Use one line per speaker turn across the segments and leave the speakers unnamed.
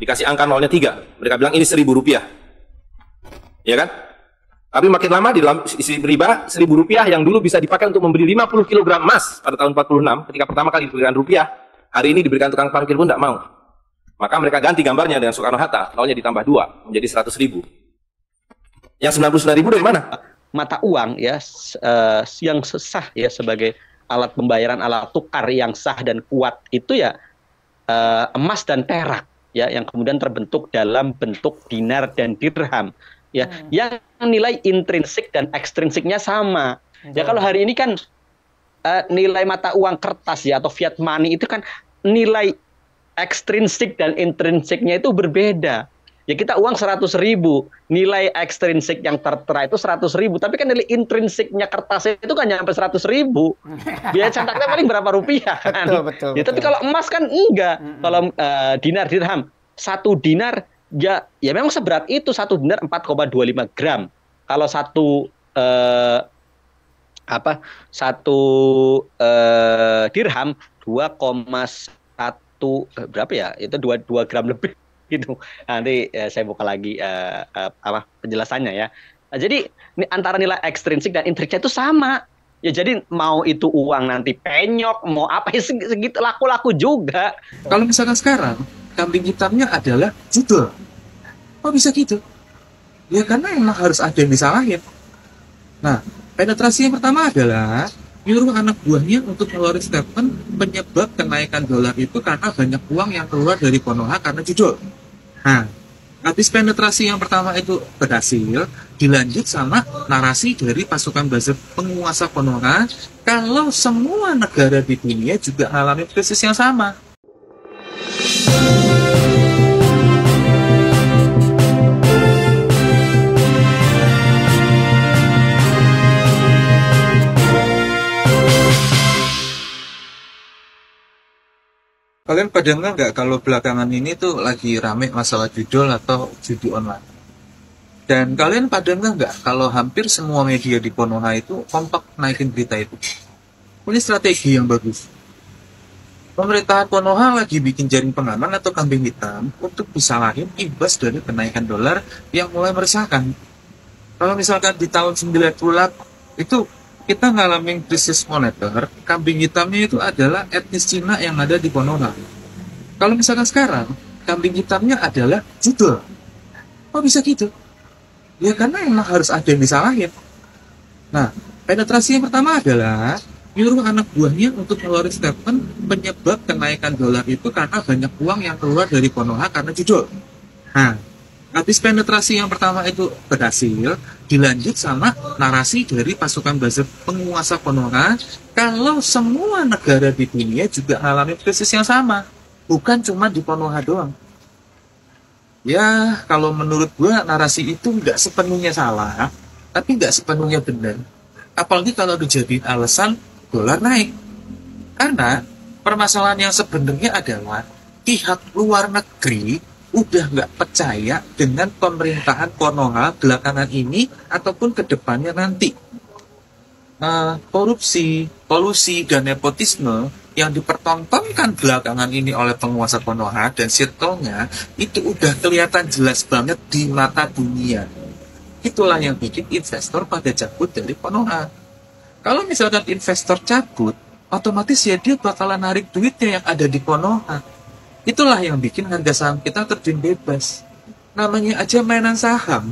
Dikasih angka nolnya 3. Mereka bilang ini Rp1.000. Ya kan? Tapi makin lama di dalam isi riba, Rp1.000 yang dulu bisa dipakai untuk membeli 50 kg emas pada tahun 46, ketika pertama kali diberikan rupiah, hari ini diberikan tukang parkir pun tidak mau. Maka mereka ganti gambarnya dengan Soekarno-Hatta, nolnya ditambah 2, menjadi 100.000. Yang 99.000 dari mana?
Mata uang ya yang sah ya sebagai alat pembayaran, alat tukar yang sah dan kuat itu ya emas dan perak ya, yang kemudian terbentuk dalam bentuk dinar dan dirham ya, yang nilai intrinsik dan ekstrinsiknya sama. Ya kalau hari ini kan nilai mata uang kertas ya atau fiat money itu kan nilai ekstrinsik dan intrinsiknya itu berbeda. Ya kita uang 100.000, nilai ekstrinsik yang tertera itu 100.000, tapi kan nilai intrinsiknya kertasnya itu kan nyampe 100.000. Biaya cetaknya paling berapa rupiah kan?
Betul.
Tapi kalau emas kan enggak. Kalau dinar dirham, 1 dinar ya memang seberat itu, 1 dinar 4,25 gram. Kalau satu dirham 2,1 berapa ya? Itu 2 gram lebih gitu. Nanti saya buka lagi penjelasannya ya. Jadi antara nilai ekstrinsik dan intrinsik itu sama. Ya jadi mau itu uang nanti penyok, mau apa ya segitu laku-laku juga.
Kalau misalkan sekarang kambing hitamnya adalah judul, kok bisa gitu? Ya karena emang harus ada yang disalahin. Nah, penetrasi yang pertama adalah nyuruh anak buahnya untuk ngeluarin statement penyebab kenaikan dolar itu karena banyak uang yang keluar dari Konoha karena jujur. Nah, habis penetrasi yang pertama itu berhasil, dilanjut sama narasi dari pasukan buzzer penguasa Konoha kalau semua negara di dunia juga mengalami krisis yang sama. Kalian pada nggak kalau belakangan ini tuh lagi rame masalah judul atau judi online? Dan kalian pada nggak kalau hampir semua media di Konoha itu kompak naikin berita itu? Ini strategi yang bagus. Pemerintahan Konoha lagi bikin jaring pengaman atau kambing hitam untuk disalahin imbas dari kenaikan dolar yang mulai meresahkan. Kalau misalkan di tahun 98 itu kita ngalamin krisis moneter, kambing hitamnya itu adalah etnis Cina yang ada di Konoha. Kalau misalkan sekarang, kambing hitamnya adalah judul. Kok bisa gitu? Ya karena emang harus ada yang disalahin. Nah, penetrasi yang pertama adalah nyuruh anak buahnya untuk ngeluarin statement penyebab kenaikan dolar itu karena banyak uang yang keluar dari Konoha karena judul. Nah, habis penetrasi yang pertama itu berhasil, dilanjut sama narasi dari pasukan buzzer penguasa Konoha kalau semua negara di dunia juga mengalami krisis yang sama, bukan cuma di Konoha doang. Ya, kalau menurut gua narasi itu nggak sepenuhnya salah, tapi nggak sepenuhnya benar. Apalagi kalau dijadiin alasan dolar naik. Karena permasalahan yang sebenarnya adalah pihak luar negeri udah nggak percaya dengan pemerintahan Konoha belakangan ini ataupun kedepannya nanti. Korupsi, kolusi, dan nepotisme yang dipertontonkan belakangan ini oleh penguasa Konoha dan circle-nya itu udah kelihatan jelas banget di mata dunia. Itulah yang bikin investor pada cabut dari Konoha. Kalau misalkan investor cabut, otomatis ya dia bakalan narik duitnya yang ada di Konoha. Itulah yang bikin harga saham kita terjun bebas. Namanya aja mainan saham.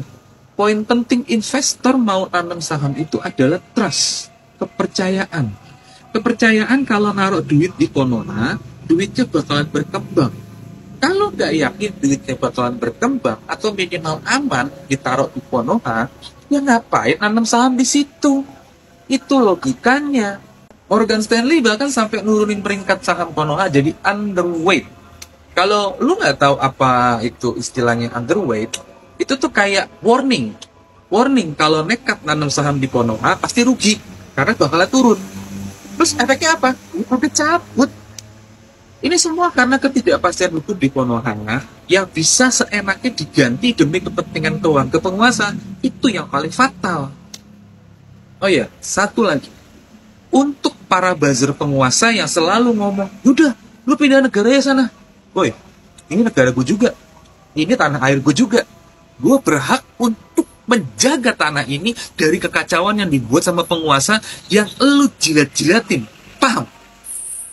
Poin penting investor mau tanam saham itu adalah trust, kepercayaan. Kepercayaan kalau naruh duit di Konoha, duitnya bakalan berkembang. Kalau nggak yakin duitnya bakalan berkembang atau minimal aman ditaruh di Konoha, ya ngapain nanam saham di situ? Itu logikanya. Morgan Stanley bahkan sampai nurunin peringkat saham Konoha jadi underweight. Kalau lu nggak tahu apa itu istilahnya underweight, itu tuh kayak warning. Warning kalau nekat nanam saham di Konoha pasti rugi karena bakalan turun. Terus efeknya apa? Udah cabut. Ini semua karena ketidakpastian hukum di Konoha yang bisa seenaknya diganti demi kepentingan keuangan ke penguasa. Itu yang paling fatal. Oh ya, satu lagi. Untuk para buzzer penguasa yang selalu ngomong, udah, lu pindah negara ya sana. Woi, ini negara gue juga. ini tanah air gue juga. Gue berhak untuk menjaga tanah ini dari kekacauan yang dibuat sama penguasa yang elu jilat-jilatin. Paham?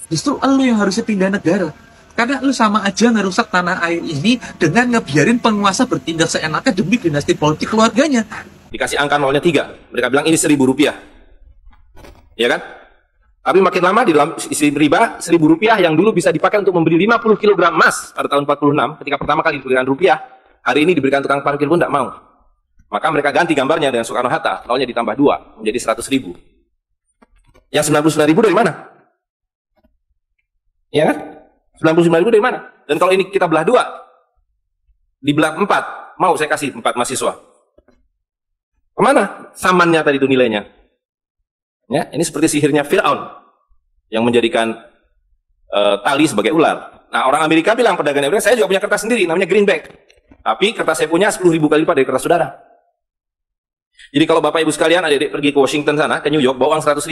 Justru elu yang harusnya pindah negara. Karena lu sama aja ngerusak tanah air ini dengan ngebiarin penguasa bertindak seenaknya demi dinasti politik keluarganya.
Dikasih angka nolnya 3. Mereka bilang ini Rp1.000. Ya kan? Tapi makin lama di dalam isi riba, Rp1.000 yang dulu bisa dipakai untuk membeli 50 kg emas pada tahun 46, ketika pertama kali diberikan rupiah, hari ini diberikan tukang parkir pun tidak mau. Maka mereka ganti gambarnya dengan Soekarno-Hatta, nolnya ditambah 2, menjadi 100.000. Yang 99.000 dari mana? Ya kan? 99.000 dari mana? Dan kalau ini kita belah 2, dibelah 4, mau saya kasih 4 mahasiswa. Kemana samannya tadi itu nilainya? Ya, ini seperti sihirnya Fir'aun yang menjadikan tali sebagai ular. Nah, orang Amerika bilang, pedagang Amerika, saya juga punya kertas sendiri, namanya greenback. Tapi kertas saya punya 10.000 kali lipat dari kertas saudara. Jadi kalau Bapak Ibu sekalian, adik-adik pergi ke Washington sana, ke New York, bawa uang 100.000.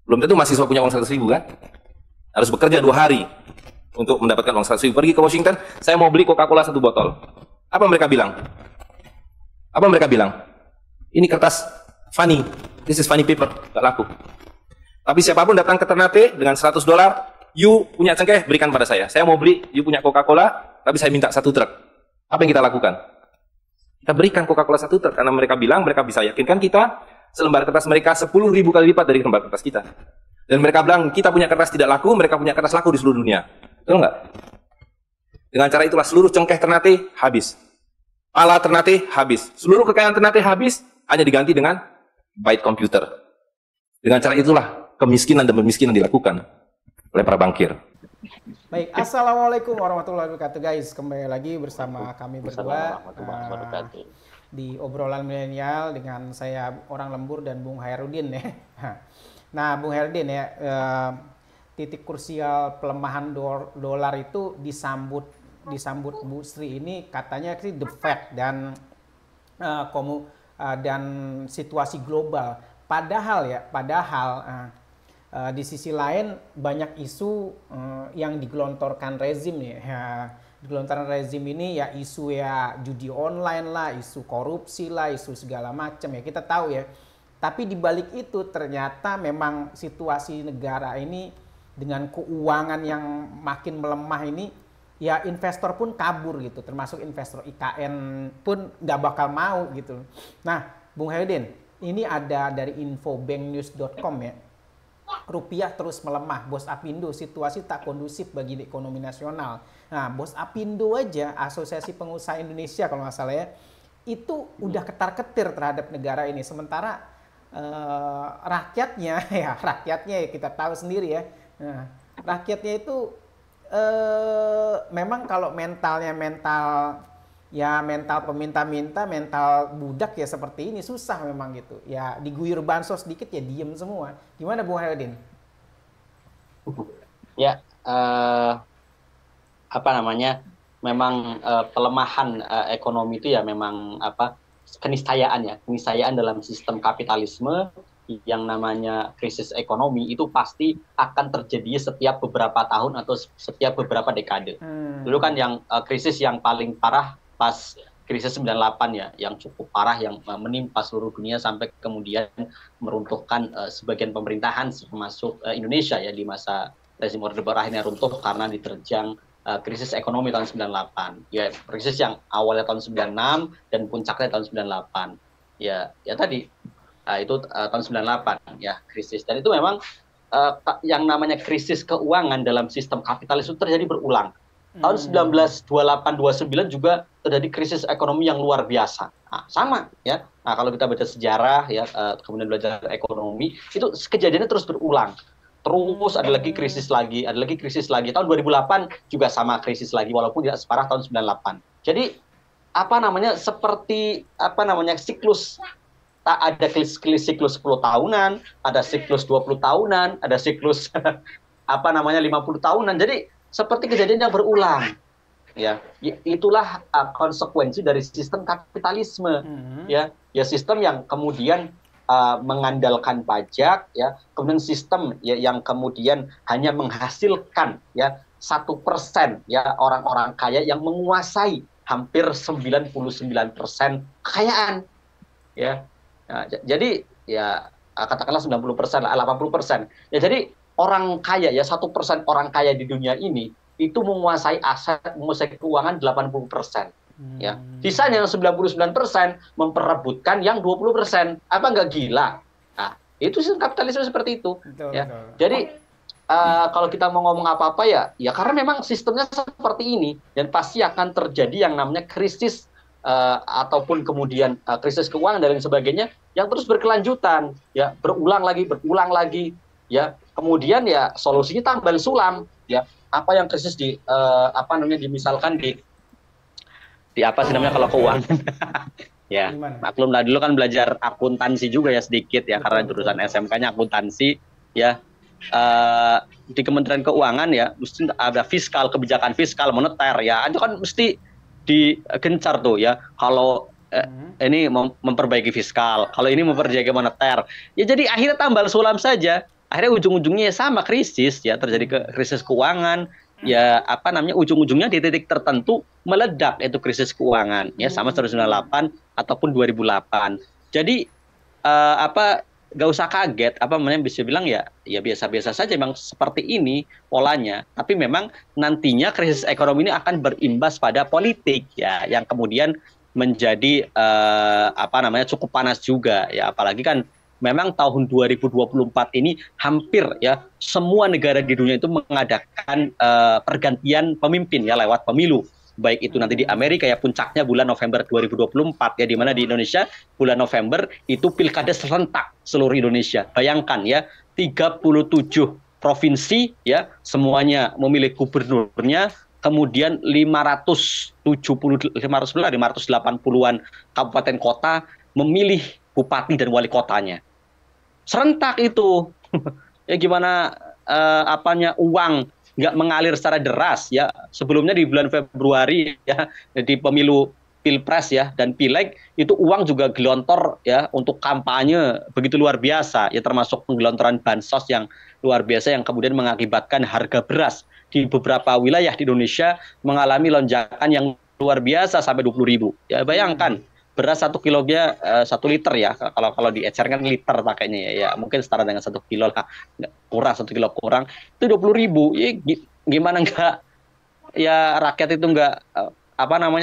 Belum tentu mahasiswa punya uang 100.000 kan? Harus bekerja 2 hari untuk mendapatkan uang 100.000. Pergi ke Washington, saya mau beli Coca-Cola 1 botol. Apa mereka bilang? Apa mereka bilang? Ini kertas funny. This is funny paper. Gak laku. Tapi siapapun datang ke Ternate dengan $100, you punya cengkeh, berikan pada saya. Saya mau beli, you punya Coca-Cola, tapi saya minta 1 truk. Apa yang kita lakukan? Kita berikan Coca-Cola 1 truk, karena mereka bilang, mereka bisa yakinkan kita, selembar kertas mereka 10.000 kali lipat dari lembar kertas kita. Dan mereka bilang, kita punya kertas tidak laku, mereka punya kertas laku di seluruh dunia. Betul nggak? Dengan cara itulah seluruh cengkeh Ternate habis. Pala Ternate habis. Seluruh kekayaan Ternate habis, hanya diganti dengan byte komputer. Dengan cara itulah kemiskinan dan pemiskinan dilakukan oleh para bankir.
Baik, assalamualaikum warahmatullahi wabarakatuh guys. Kembali lagi bersama kami berdua di obrolan milenial dengan saya orang lembur dan Bung Hairudin ya. Nah, Bung Hairudin ya, titik krusial pelemahan dolar itu disambut Bu Sri ini katanya sih the Fed dan dan situasi global. Padahal di sisi lain banyak isu yang digelontorkan rezim ya. Digelontorkan rezim ini ya isu ya judi online lah, isu korupsi lah, isu segala macam ya kita tahu ya. Tapi di balik itu ternyata memang situasi negara ini dengan keuangan yang makin melemah ini ya investor pun kabur gitu, termasuk investor IKN pun nggak bakal mau gitu. Nah, Bung Hairudin, ini ada dari infobanknews.com ya. Rupiah terus melemah, Bos Apindo, situasi tak kondusif bagi ekonomi nasional. Nah, Bos Apindo aja, Asosiasi Pengusaha Indonesia kalau nggak salah ya, itu udah ketar-ketir terhadap negara ini. Sementara rakyatnya ya kita tahu sendiri ya. Nah, rakyatnya itu memang kalau mentalnya mental peminta-minta, mental budak ya seperti ini susah memang gitu. Ya diguyur bansos sedikit ya diem semua. Gimana Bung Hairudin?
Ya, memang pelemahan ekonomi itu ya memang keniscayaan dalam sistem kapitalisme yang namanya krisis ekonomi itu pasti akan terjadi setiap beberapa tahun atau setiap beberapa dekade. Dulu kan yang krisis yang paling parah pas krisis 98 ya, yang cukup parah yang menimpa seluruh dunia sampai kemudian meruntuhkan sebagian pemerintahan termasuk Indonesia ya di masa rezim Orde Baru akhirnya runtuh karena diterjang krisis ekonomi tahun 98. Ya, krisis yang awalnya tahun 96 dan puncaknya tahun 98. Ya tadi itu tahun 98 ya krisis. Dan itu memang yang namanya krisis keuangan dalam sistem kapitalis itu terjadi berulang. Tahun 1928-29 juga terjadi krisis ekonomi yang luar biasa. Nah, sama ya. Nah, kalau kita baca sejarah ya kemudian belajar ekonomi, itu kejadiannya terus berulang. Terus ada lagi krisis lagi, ada lagi krisis lagi. Tahun 2008 juga sama krisis lagi walaupun tidak separah tahun 98. Jadi seperti siklus, ada siklus 10 tahunan, ada siklus 20 tahunan, ada siklus 50 tahunan. Jadi seperti kejadian yang berulang. Ya, itulah konsekuensi dari sistem kapitalisme. Ya sistem yang kemudian mengandalkan pajak, ya, kemudian sistem ya, yang kemudian hanya menghasilkan ya 1% ya orang-orang kaya yang menguasai hampir 99% kekayaan. Ya. Nah, jadi ya katakanlah 90% lah, 80%. Ya jadi orang kaya ya 1% orang kaya di dunia ini itu menguasai aset, menguasai keuangan 80%. Ya. Sisanya yang 99% memperebutkan yang 20%. Apa nggak gila? Nah, itu sistem kapitalisme seperti itu.
Betul,
Ya.
betul.
Jadi kalau kita mau ngomong apa-apa ya karena memang sistemnya seperti ini dan pasti akan terjadi yang namanya krisis ataupun kemudian krisis keuangan dan lain sebagainya yang terus berkelanjutan, ya berulang lagi, ya kemudian ya solusinya tambal sulam, ya apa yang krisis dimisalkan di apa sih namanya kalau keuangan. Ya,
Gimana?
maklum lah dulu kan belajar akuntansi juga ya sedikit ya,
Betul,
karena
betul,
jurusan
betul.
SMK-nya akuntansi ya. Di Kementerian Keuangan ya mesti ada fiskal, kebijakan fiskal moneter ya, itu kan mesti digencar tuh ya. Kalau ini memperbaiki fiskal, kalau ini memperbaiki moneter, ya jadi akhirnya tambal sulam saja. Akhirnya ujung-ujungnya sama krisis ya, terjadi krisis keuangan. Ya apa namanya, ujung-ujungnya di titik tertentu meledak itu krisis keuangan ya, sama 1998 ataupun 2008. Jadi nggak usah kaget, apa namanya, bisa bilang ya biasa-biasa saja, memang seperti ini polanya. Tapi memang nantinya krisis ekonomi ini akan berimbas pada politik ya, yang kemudian menjadi cukup panas juga ya, apalagi kan memang tahun 2024 ini hampir ya semua negara di dunia itu mengadakan pergantian pemimpin ya lewat pemilu. Baik itu nanti di Amerika ya puncaknya bulan November 2024 ya, di mana di Indonesia bulan November itu pilkada serentak seluruh Indonesia. Bayangkan ya, 37 provinsi ya semuanya memilih gubernurnya, kemudian 580-an kabupaten kota memilih bupati dan wali kotanya. Serentak itu. Ya gimana uang nggak mengalir secara deras ya. Sebelumnya di bulan Februari ya, di pemilu Pilpres ya dan Pileg itu uang juga gelontor ya untuk kampanye begitu luar biasa ya, termasuk penggelontoran bansos yang luar biasa yang kemudian mengakibatkan harga beras di beberapa wilayah di Indonesia mengalami lonjakan yang luar biasa sampai 20.000. Ya bayangkan beras 1 kilonya 1 liter ya, kalau diecer kan liter pakainya ya, mungkin setara dengan 1 kilo lah, kurang 1 kilo kurang itu 20.000. Ya, gimana enggak ya, rakyat itu enggak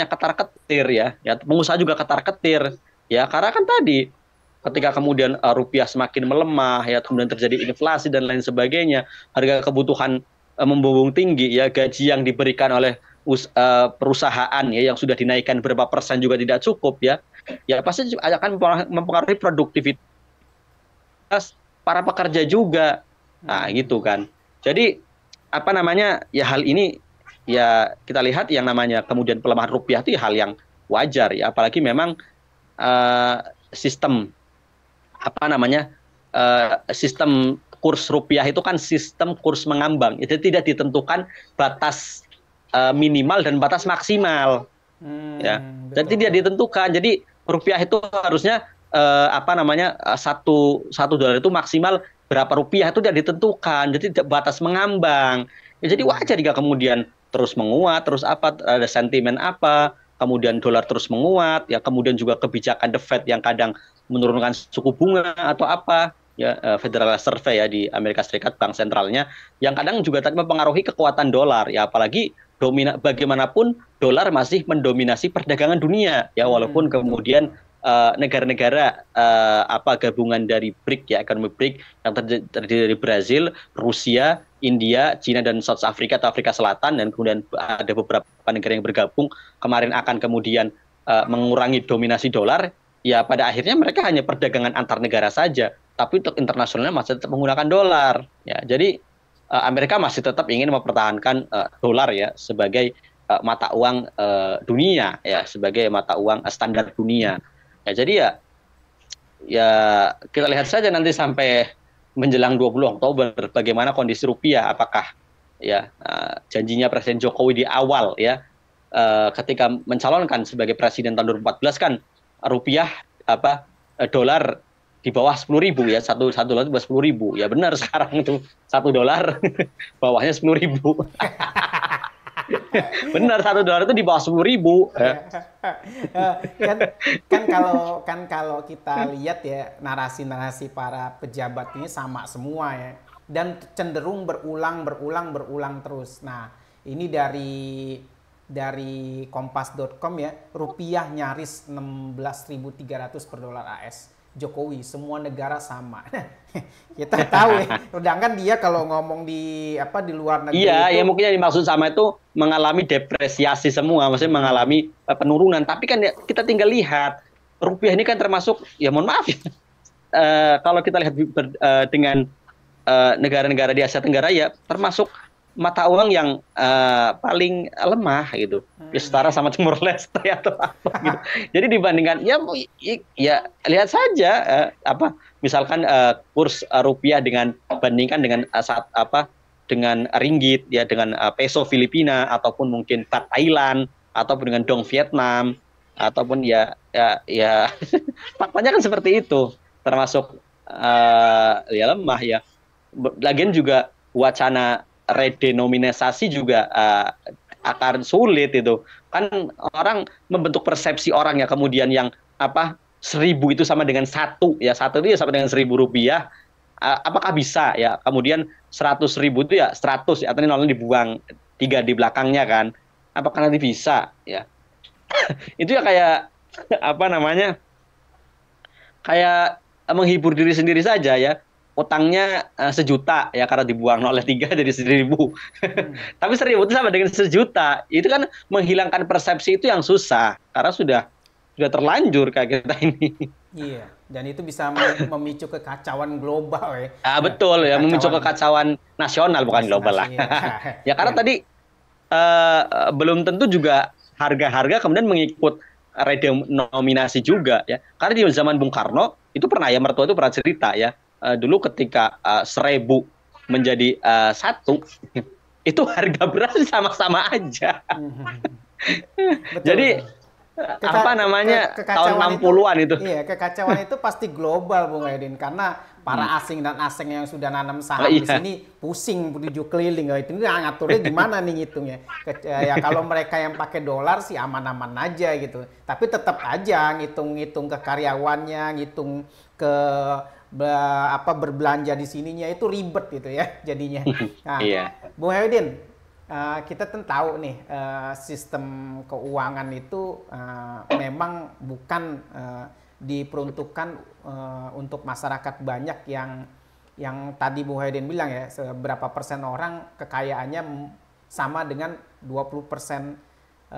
ketar-ketir ya, pengusaha juga ketar-ketir ya, karena kan tadi ketika kemudian rupiah semakin melemah ya, kemudian terjadi inflasi dan lain sebagainya, harga kebutuhan membumbung tinggi ya, gaji yang diberikan oleh perusahaan ya yang sudah dinaikkan berapa persen juga tidak cukup ya pasti akan mempengaruhi produktivitas para pekerja juga. Nah gitu kan, jadi hal ini ya kita lihat yang namanya kemudian pelemahan rupiah itu hal yang wajar ya, apalagi memang sistem sistem kurs rupiah itu kan sistem kurs mengambang, itu tidak ditentukan batas minimal dan batas maksimal ya, dan tidak ditentukan. Jadi rupiah itu harusnya $1 itu maksimal berapa rupiah itu tidak ditentukan, jadi batas mengambang ya, jadi wajar jika kemudian terus menguat, terus ada sentimen kemudian dolar terus menguat ya, kemudian juga kebijakan The Fed yang kadang menurunkan suku bunga atau ya, Federal Reserve ya di Amerika Serikat, bank sentralnya yang kadang juga mempengaruhi kekuatan dolar ya, apalagi bagaimanapun dolar masih mendominasi perdagangan dunia ya, walaupun kemudian negara-negara gabungan dari BRIC ya, ekonomi BRIC yang terdiri dari Brazil, Rusia, India, Cina dan South Africa atau Afrika Selatan, dan kemudian ada beberapa negara yang bergabung kemarin akan kemudian mengurangi dominasi dolar ya, pada akhirnya mereka hanya perdagangan antar negara saja, tapi untuk internasionalnya masih tetap menggunakan dolar ya. Jadi Amerika masih tetap ingin mempertahankan dolar ya sebagai mata uang dunia ya, sebagai mata uang standar dunia ya. Jadi ya kita lihat saja nanti sampai menjelang 20 Oktober bagaimana kondisi rupiah, apakah ya janjinya Presiden Jokowi di awal ya ketika mencalonkan sebagai presiden tahun 2014 kan rupiah dolar di bawah 10.000 ya, satu dolar di bawah 10.000 ya, benar sekarang itu $1 bawahnya 10.000. Benar, $1 itu di bawah 10.000.
kan kan kalau kita lihat ya narasi-narasi para pejabat ini sama semua ya, dan cenderung berulang terus. Nah, ini dari kompas.com ya, rupiah nyaris 16.300 per dolar AS. Jokowi, semua negara sama. Kita tahu ya, sedangkan dia kalau ngomong di luar negeri
Iya,
itu,
ya mungkin yang dimaksud sama itu mengalami depresiasi semua, maksudnya mengalami penurunan. Tapi kan ya, kita tinggal lihat rupiah ini kan termasuk, ya mohon maaf ya, kalau kita lihat dengan negara-negara di Asia Tenggara ya termasuk mata uang yang paling lemah gitu, ya setara sama Timur Leste atau apa gitu. Jadi dibandingkan ya lihat saja misalkan kurs rupiah bandingkan dengan dengan ringgit ya, dengan peso Filipina ataupun mungkin baht Thailand ataupun dengan dong Vietnam ataupun ya faktanya kan seperti itu, termasuk ya lemah ya. Lagian juga wacana redenominasi juga akan sulit itu. Kan orang membentuk persepsi orang ya, kemudian yang 1.000 itu sama dengan 1 ya, 1 itu ya sama dengan Rp1.000. Apakah bisa ya? Kemudian 100.000 itu ya 100 ya, atau nolnya dibuang 3 di belakangnya kan? Apakah nanti bisa ya? Itu ya kayak kayak menghibur diri sendiri saja ya. Utangnya 1.000.000 ya, karena dibuang oleh 3 jadi 1.000. Tapi 1.000 itu sama dengan 1.000.000. Itu kan menghilangkan persepsi itu yang susah karena sudah terlanjur kayak kita ini.
iya, dan itu bisa memicu kekacauan global ya.
Betul ya, memicu kekacauan nasional bukan global lah. Ya karena tadi belum tentu juga harga-harga kemudian mengikut redenominasi juga ya. Karena di zaman Bung Karno itu pernah ya, mertua itu pernah cerita ya. Dulu ketika 1.000 menjadi 1, itu harga beras sama-sama aja.
Betul,
Jadi
betul.
tahun 60-an itu.
Iya, kekacauan itu pasti global, Bung Edin, karena para asing dan asing yang sudah nanam saham di sini pusing tujuh keliling. Itu ngaturnya gimana nih ngitungnya? Ya kalau mereka yang pakai dolar sih aman-aman aja gitu. Tapi tetap aja ngitung-ngitung ke karyawannya, ngitung ke berbelanja di sininya itu ribet gitu ya jadinya. Nah, Bung Herudin, kita tahu nih sistem keuangan itu memang bukan diperuntukkan untuk masyarakat banyak yang tadi Bung Herudin bilang ya, seberapa persen orang kekayaannya sama dengan 20%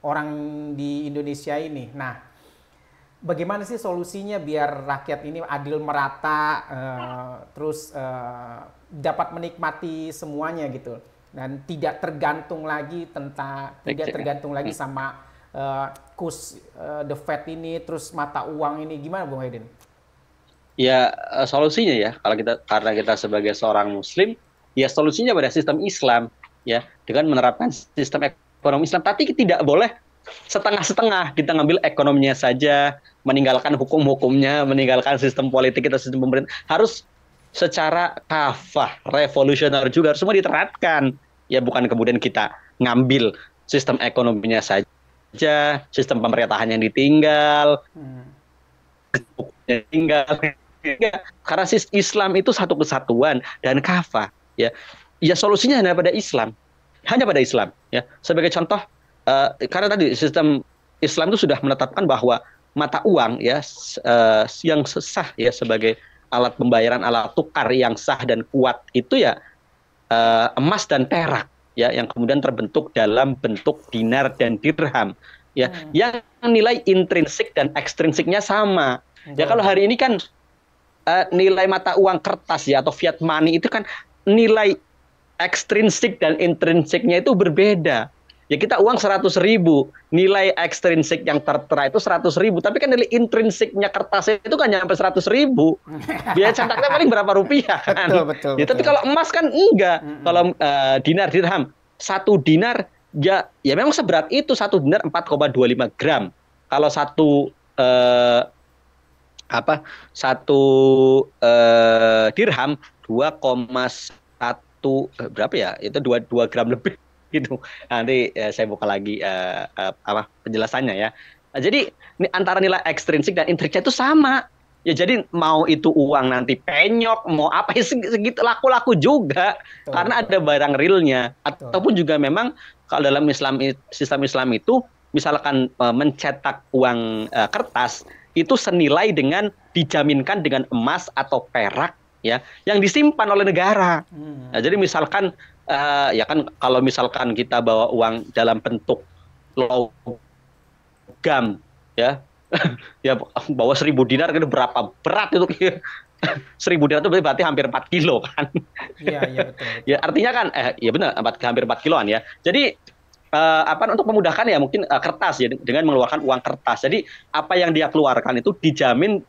orang di Indonesia ini. Nah, bagaimana sih solusinya biar rakyat ini adil merata, terus dapat menikmati semuanya gitu, dan tidak tergantung lagi sama kurs the Fed ini, terus mata uang ini, gimana Bung Hedin?
Ya solusinya ya, karena kita sebagai seorang Muslim, ya solusinya pada sistem Islam ya, dengan menerapkan sistem ekonomi Islam. Tapi tidak boleh setengah-setengah, kita ngambil ekonominya saja, meninggalkan hukum-hukumnya, meninggalkan sistem politik kita, sistem pemerintah. Harus secara kafah, revolusioner juga, semua diterapkan. Ya bukan kemudian kita ngambil sistem ekonominya saja, sistem pemerintahan yang ditinggal, karena Islam itu satu kesatuan dan kafah. Ya solusinya hanya pada Islam, ya. Sebagai contoh, karena tadi sistem Islam itu sudah menetapkan bahwa mata uang ya yang sah ya sebagai alat pembayaran, alat tukar yang sah dan kuat itu ya emas dan perak ya, yang kemudian terbentuk dalam bentuk dinar dan dirham ya, yang nilai intrinsik dan ekstrinsiknya sama. Ya kalau hari ini kan nilai mata uang kertas ya atau fiat money itu kan nilai ekstrinsik dan intrinsiknya itu berbeda. Ya kita uang 100.000, nilai ekstrinsik yang tertera itu 100.000, tapi kan nilai intrinsiknya kertasnya itu kan nyampe 100.000. Biaya cetaknya paling berapa rupiah kan?
Betul.
Tapi kalau emas kan enggak. Kalau dinar dirham, 1 dinar ya memang seberat itu, 1 dinar 4,25 gram. Kalau satu dirham 2,1 berapa ya? Itu 2 gram lebih. gitu. Nanti saya buka lagi apa penjelasannya ya. Jadi antara nilai ekstrinsik dan intrinsik itu sama. Ya jadi mau itu uang nanti penyok, mau apa ya segitu laku-laku juga.
Betul.
Karena ada barang realnya.
Betul.
Ataupun juga memang kalau dalam sistem Islam itu misalkan mencetak uang kertas itu senilai dengan dijaminkan dengan emas atau perak ya yang disimpan oleh negara. Nah, jadi misalkan ya kan kalau misalkan kita bawa uang dalam bentuk logam ya ya bawa 1.000 dinar itu berapa berat itu 1.000 dinar itu berarti hampir 4 kilo kan.
Iya, betul.
Ya artinya kan ya benar hampir 4 kiloan ya. Jadi untuk memudahkan ya mungkin kertas ya dengan mengeluarkan uang kertas. Jadi apa yang dia keluarkan itu dijamin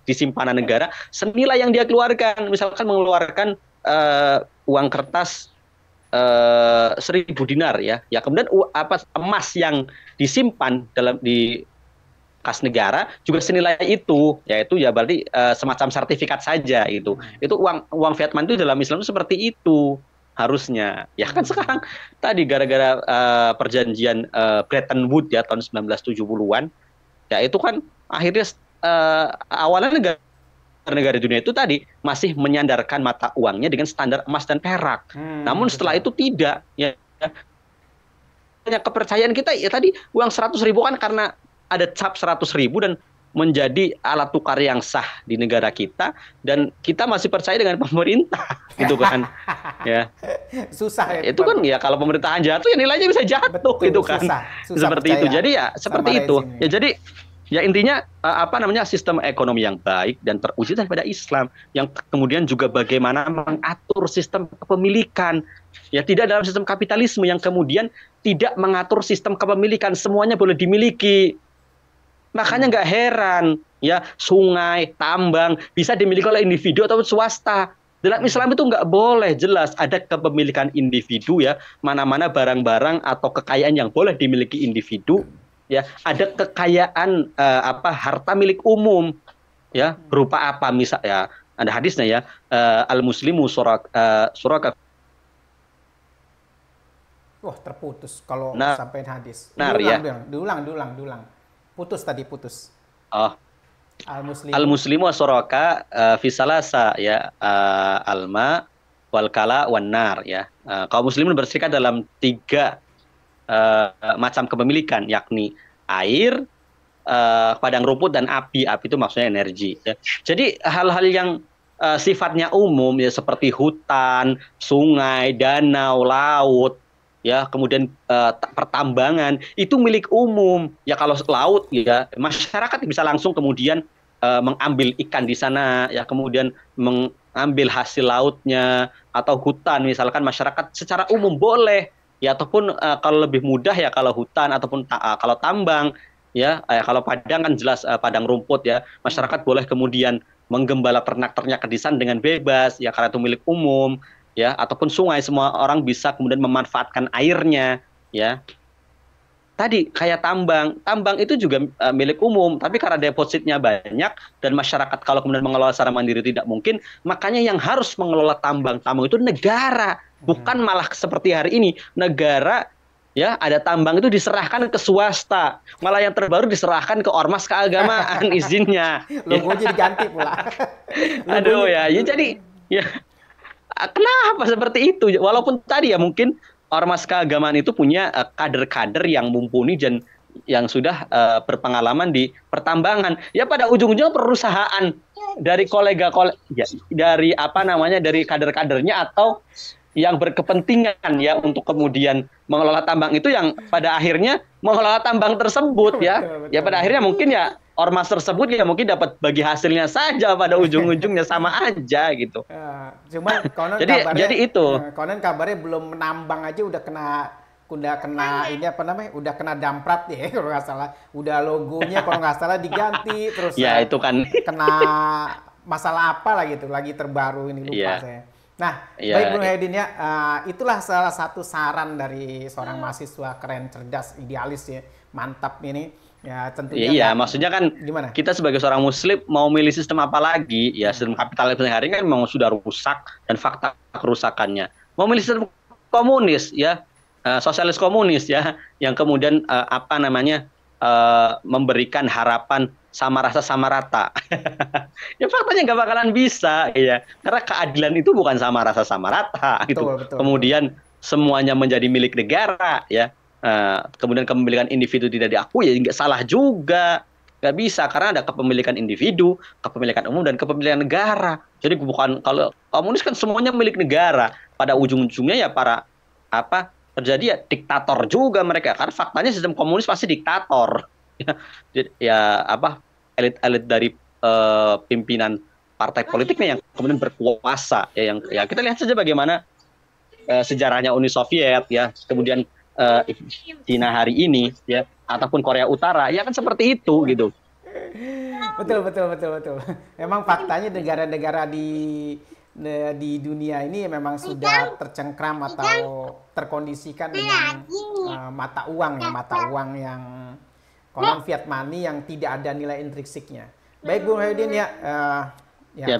di simpanan negara senilai yang dia keluarkan. Misalkan mengeluarkan uang kertas 1.000 dinar ya. Ya kemudian emas yang disimpan di kas negara juga senilai itu, yaitu ya berarti semacam sertifikat saja itu. Itu uang fiat money itu dalam Islam itu seperti itu harusnya. Ya kan sekarang tadi gara-gara perjanjian Bretton Woods ya tahun 1970-an, ya itu kan akhirnya awalnya negara dunia itu tadi masih menyandarkan mata uangnya dengan standar emas dan perak. Namun setelah itu tidak ya. Banyak kepercayaan kita ya tadi uang 100.000 kan karena ada cap 100.000 dan menjadi alat tukar yang sah di negara kita dan kita masih percaya dengan pemerintah gitu kan ya
susah
ya, itu kan ya kalau pemerintahan jatuh ya nilainya bisa jatuh. Betul, gitu kan susah seperti itu jadi ya seperti itu ya jadi ya intinya sistem ekonomi yang baik dan teruji daripada Islam yang kemudian juga bagaimana mengatur sistem kepemilikan ya tidak dalam sistem kapitalisme yang kemudian tidak mengatur sistem kepemilikan semuanya boleh dimiliki. Makanya nggak heran ya sungai, tambang bisa dimiliki oleh individu atau swasta. Dalam Islam itu nggak boleh, jelas ada kepemilikan individu ya, mana-mana barang-barang atau kekayaan yang boleh dimiliki individu ya, ada kekayaan harta milik umum ya, berupa apa misal ya, ada hadisnya ya, al-muslimu suraka.
Wah, terputus kalau sampai hadis. Diulang. Putus.
Oh. Al-muslimu suraka fi salasa ya, alma wal kala wan nar ya. Kaum muslimin berserikat dalam 3 macam kepemilikan, yakni air, padang rumput dan api. Api itu maksudnya energi ya. Jadi hal-hal yang sifatnya umum ya seperti hutan, sungai, danau, laut ya, kemudian pertambangan itu milik umum ya. Kalau laut ya masyarakat bisa langsung kemudian mengambil ikan di sana ya, kemudian mengambil hasil lautnya, atau hutan misalkan masyarakat secara umum boleh ya, ataupun kalau lebih mudah ya kalau hutan ataupun kalau tambang ya, kalau padang kan jelas padang rumput ya, masyarakat boleh kemudian menggembala ternak-ternak di sana dengan bebas ya karena itu milik umum ya, ataupun sungai semua orang bisa kemudian memanfaatkan airnya ya. Tadi kayak tambang itu juga milik umum, tapi karena depositnya banyak dan masyarakat kalau kemudian mengelola secara mandiri tidak mungkin, makanya yang harus mengelola tambang itu negara, bukan malah seperti hari ini negara ya ada tambang itu diserahkan ke swasta, malah yang terbaru diserahkan ke ormas keagamaan izinnya.
Logonya diganti pula.
Aduh ya jadi ya. Kenapa seperti itu? Walaupun tadi ya mungkin ormas keagamaan itu punya kader-kader yang mumpuni dan yang sudah berpengalaman di pertambangan. Ya pada ujung-ujungnya perusahaan dari dari dari kader-kadernya atau yang berkepentingan ya untuk kemudian mengelola tambang itu yang pada akhirnya mengelola tambang tersebut ya. Betul. Ya pada akhirnya mungkin ya ormas tersebut ya mungkin dapat bagi hasilnya saja pada ujung-ujungnya sama aja gitu.
Cuman konon
jadi itu.
Konon kabarnya belum menambang aja udah kena ini udah kena damprat ya kalau nggak salah. Udah logonya kalau nggak salah diganti terus.
Ya itu kan.
Kena masalah apa lah gitu, lagi terbaru ini lupa saya. Nah, baik Bung Hedin ya, itulah salah satu saran dari seorang mahasiswa keren, cerdas, idealis ya, mantap ini. Ya tentunya.
Iya, maksudnya kan
gimana?
Kita sebagai seorang muslim mau milih sistem apa lagi? Ya sistem kapitalisme hari ini kan memang sudah rusak dan fakta kerusakannya. Mau milih sistem komunis ya, sosialis komunis ya, yang kemudian apa namanya memberikan harapan sama rasa sama rata. Ya faktanya nggak bakalan bisa ya, karena keadilan itu bukan sama rasa sama rata gitu.
Betul, betul,
Kemudian semuanya menjadi milik negara ya. Kemudian kepemilikan individu tidak diakui ya nggak salah juga. Nggak bisa karena ada kepemilikan individu, kepemilikan umum dan kepemilikan negara. Jadi bukan, kalau komunis kan semuanya milik negara. Pada ujung-ujungnya ya para apa terjadi ya diktator juga mereka. Karena faktanya sistem komunis pasti diktator. Ya apa elit-elit dari pimpinan partai politiknya yang kemudian berkuasa ya, yang ya kita lihat saja bagaimana sejarahnya Uni Soviet ya, kemudian Cina hari ini ya, ataupun Korea Utara ya kan seperti itu gitu.
Betul, betul, betul, betul. Memang faktanya negara-negara di dunia ini memang sudah tercengkram atau terkondisikan dengan mata uang yang konon fiat money yang tidak ada nilai intrinsiknya. Baik Bung Muhyiddin ya, ya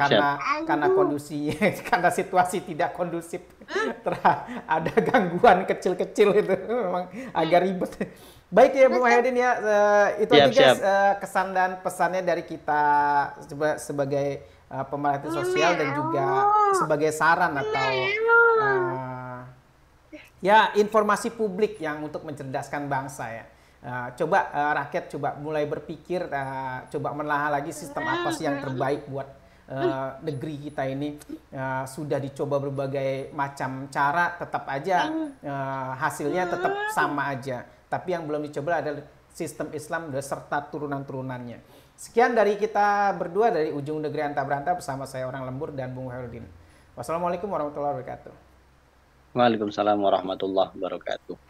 karena kondisi karena situasi tidak kondusif, ada gangguan kecil-kecil itu memang agak ribet. Baik ya Bung Muhyiddin ya, itu aja guys kesan dan pesannya dari kita sebagai pemerhati sosial dan juga sebagai saran atau ya informasi publik yang untuk mencerdaskan bangsa ya. Coba rakyat coba mulai berpikir, coba menelaah lagi sistem apa sih yang terbaik buat negeri kita ini. Sudah dicoba berbagai macam cara, tetap aja hasilnya tetap sama aja. Tapi yang belum dicoba adalah sistem Islam beserta turunan-turunannya. Sekian dari kita berdua dari Ujung Negeri Anta Beranta bersama saya Orang Lembur dan Bung Muhyiddin. Wassalamualaikum warahmatullahi wabarakatuh.
Waalaikumsalam warahmatullahi wabarakatuh.